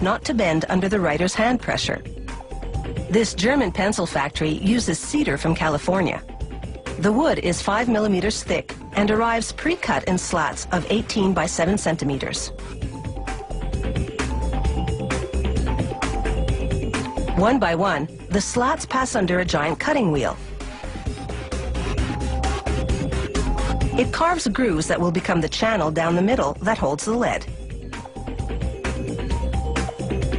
not to bend under the writer's hand pressure. This German pencil factory uses cedar from California. The wood is 5 millimeters thick and arrives pre-cut in slats of 18 by 7 centimeters. One by one, the slats pass under a giant cutting wheel. It carves grooves that will become the channel down the middle that holds the lead.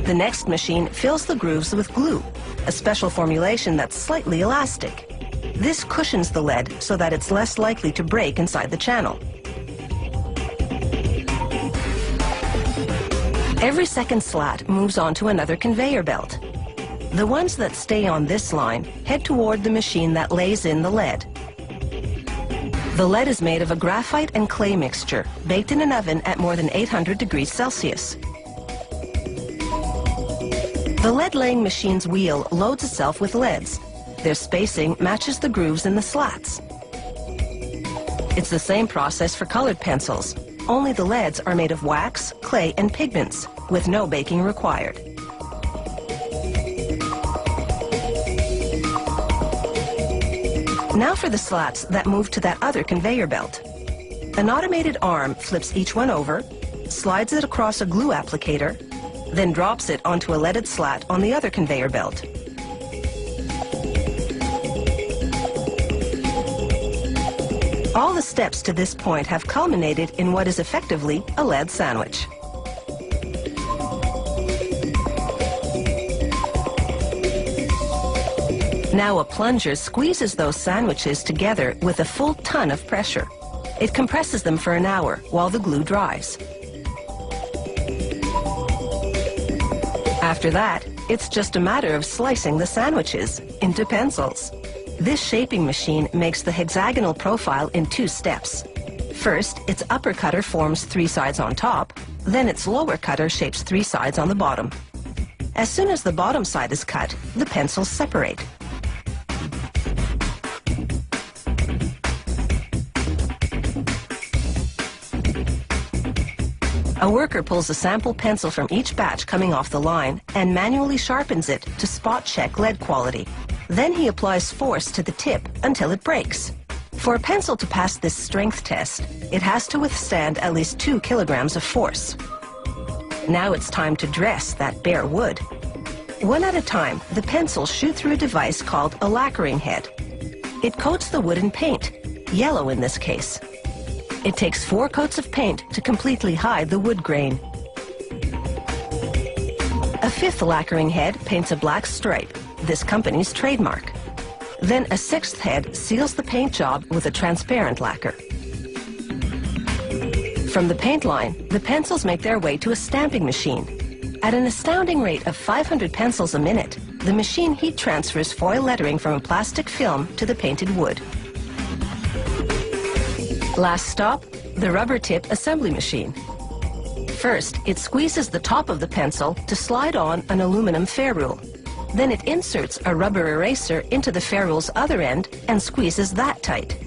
The next machine fills the grooves with glue, a special formulation that's slightly elastic. This cushions the lead so that it's less likely to break inside the channel. Every second slat moves on to another conveyor belt. The ones that stay on this line head toward the machine that lays in the lead. The lead is made of a graphite and clay mixture, baked in an oven at more than 800 degrees Celsius. The lead-laying machine's wheel loads itself with leads. Their spacing matches the grooves in the slats. It's the same process for colored pencils, only the leads are made of wax, clay, and pigments, with no baking required. Now for the slats that move to that other conveyor belt. An automated arm flips each one over, slides it across a glue applicator, then drops it onto a leaded slat on the other conveyor belt. All the steps to this point have culminated in what is effectively a lead sandwich. Now a plunger squeezes those sandwiches together with a full ton of pressure. It compresses them for an hour while the glue dries. After that, it's just a matter of slicing the sandwiches into pencils. This shaping machine makes the hexagonal profile in 2 steps. First, its upper cutter forms 3 sides on top, then its lower cutter shapes 3 sides on the bottom. As soon as the bottom side is cut, the pencils separate. A worker pulls a sample pencil from each batch coming off the line and manually sharpens it to spot check lead quality. Then he applies force to the tip until it breaks. For a pencil to pass this strength test, it has to withstand at least 2 kilograms of force. Now it's time to dress that bare wood. One at a time, the pencils shoot through a device called a lacquering head. It coats the wood in paint, yellow in this case. It takes 4 coats of paint to completely hide the wood grain. A 5th lacquering head paints a black stripe, this company's trademark. Then a 6th head seals the paint job with a transparent lacquer. From the paint line, the pencils make their way to a stamping machine. At an astounding rate of 500 pencils a minute, the machine heat transfers foil lettering from a plastic film to the painted wood. Last stop, the rubber tip assembly machine. First, it squeezes the top of the pencil to slide on an aluminum ferrule. Then it inserts a rubber eraser into the ferrule's other end and squeezes that tight.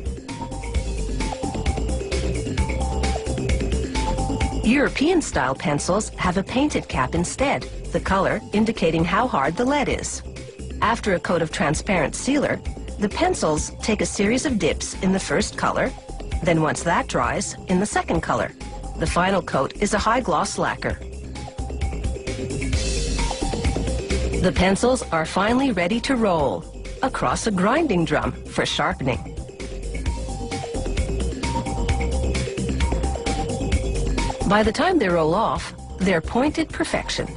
European-style pencils have a painted cap instead, the color indicating how hard the lead is. After a coat of transparent sealer, the pencils take a series of dips in the first color, then once that dries, in the second color. The final coat is a high-gloss lacquer. The pencils are finally ready to roll across a grinding drum for sharpening. By the time they roll off, they're pointed perfection.